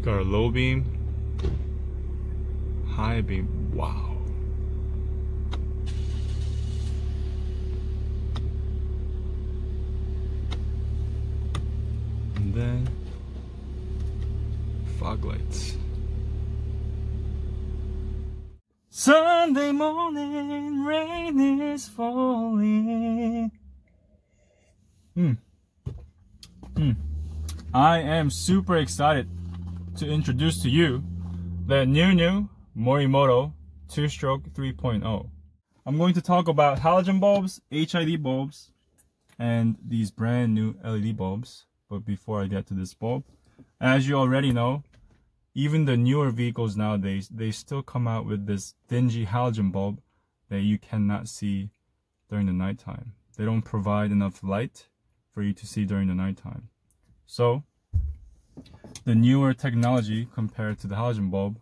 Got our low beam, high beam. Wow. And then fog lights. Sunday morning, rain is falling. I am super excited to introduce to you the new Morimoto 2-stroke 3.0. I'm going to talk about halogen bulbs, HID bulbs, and these brand new LED bulbs. But before I get to this bulb, as you already know, even the newer vehicles nowadays, they still come out with this dingy halogen bulb that you cannot see during the nighttime. They don't provide enough light for you to see during the nighttime. So the newer technology compared to the halogen bulb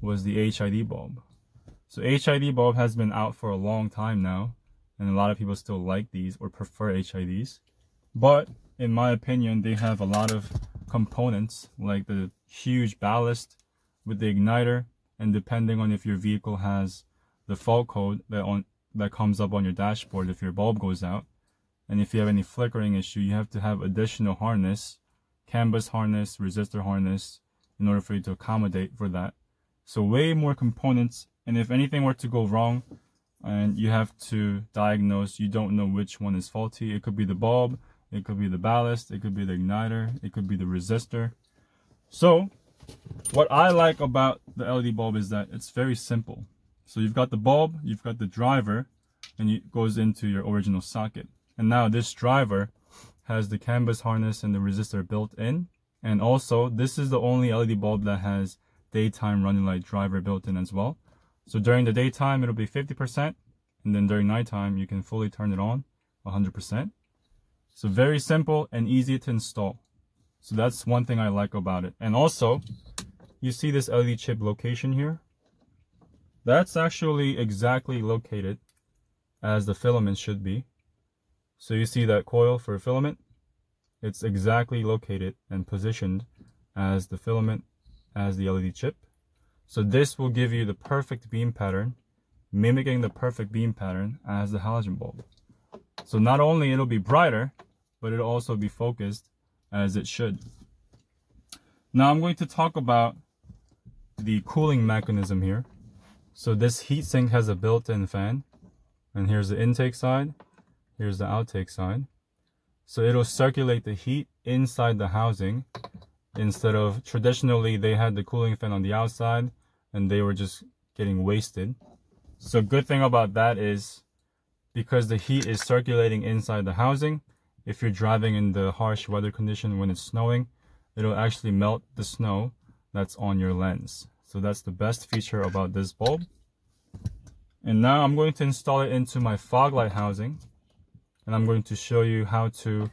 was the HID bulb. So HID bulb has been out for a long time now, and a lot of people still like these or prefer HIDs. But in my opinion, they have a lot of components like the huge ballast with the igniter, and depending on if your vehicle has the fault code that comes up on your dashboard if your bulb goes out, and if you have any flickering issue, you have to have additional harness, canvas harness, resistor harness, in order for you to accommodate for that. So way more components, and if anything were to go wrong and you have to diagnose, you don't know which one is faulty. It could be the bulb, it could be the ballast, it could be the igniter, it could be the resistor. So what I like about the LED bulb is that it's very simple. So you've got the bulb, you've got the driver, and it goes into your original socket. And now this driver has the canvas harness and the resistor built in. And also, this is the only LED bulb that has daytime running light driver built in as well. So during the daytime, it'll be 50%. And then during nighttime, you can fully turn it on 100%. So very simple and easy to install. So that's one thing I like about it. And also, you see this LED chip location here? That's actually exactly located as the filament should be. So you see that coil for filament? It's exactly located and positioned as the filament, as the LED chip. So this will give you the perfect beam pattern, mimicking the perfect beam pattern as the halogen bulb. So not only it'll be brighter, but it'll also be focused as it should. Now I'm going to talk about the cooling mechanism here. So this heatsink has a built-in fan, and here's the intake side, here's the outtake side. So it'll circulate the heat inside the housing, instead of traditionally they had the cooling fan on the outside and they were just getting wasted. So good thing about that is, because the heat is circulating inside the housing, if you're driving in the harsh weather condition when it's snowing, it'll actually melt the snow that's on your lens. So that's the best feature about this bulb. And now I'm going to install it into my fog light housing, and I'm going to show you how to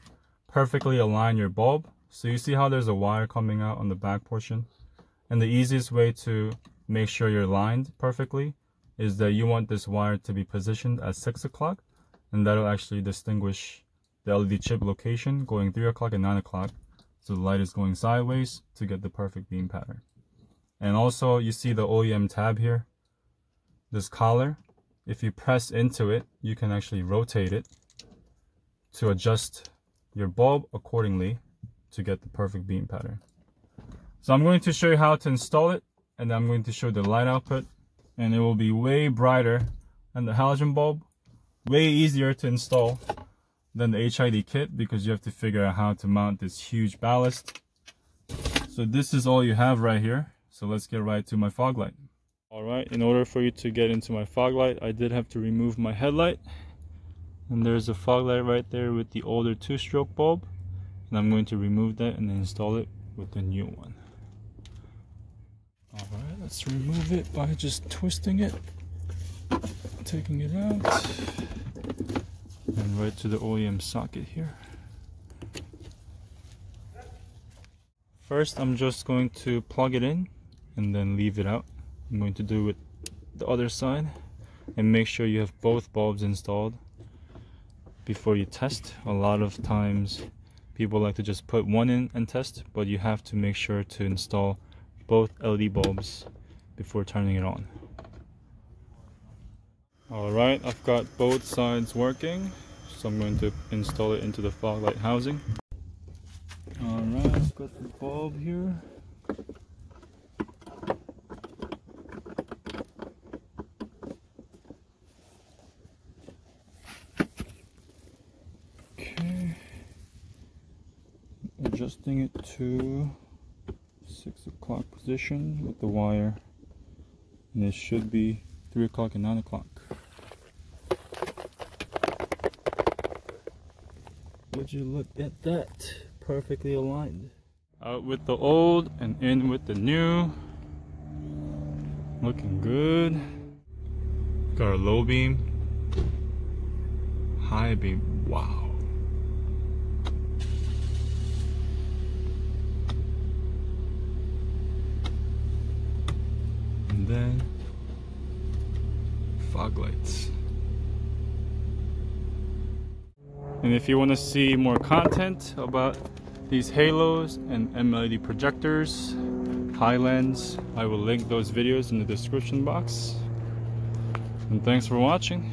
perfectly align your bulb. So you see how there's a wire coming out on the back portion? And the easiest way to make sure you're lined perfectly is that you want this wire to be positioned at 6 o'clock, and that'll actually distinguish the LED chip location going 3 o'clock and 9 o'clock. So the light is going sideways to get the perfect beam pattern. And also you see the OEM tab here, this collar. If you press into it, you can actually rotate it to adjust your bulb accordingly to get the perfect beam pattern. So I'm going to show you how to install it, and I'm going to show the light output, and it will be way brighter than the halogen bulb, way easier to install than the HID kit, because you have to figure out how to mount this huge ballast. So this is all you have right here. So let's get right to my fog light. Alright, in order for you to get into my fog light, I did have to remove my headlight. And there's a fog light right there with the older 2-stroke bulb. And I'm going to remove that and install it with the new one. Alright, let's remove it by just twisting it, taking it out, and right to the OEM socket here. First, I'm just going to plug it in and then leave it out. I'm going to do it the other side, and make sure you have both bulbs installed before you test. A lot of times people like to just put one in and test, but you have to make sure to install both LED bulbs before turning it on. Alright, I've got both sides working, so I'm going to install it into the fog light housing. Alright, I've got the bulb here. Okay, adjusting it to 6 o'clock position with the wire, and it should be 3 o'clock and 9 o'clock. Would you look at that? Perfectly aligned. Out with the old and in with the new. Looking good. Got our low beam, high beam. Wow. And then fog lights. And if you want to see more content about these halos and LED projectors, high lens, I will link those videos in the description box. And thanks for watching.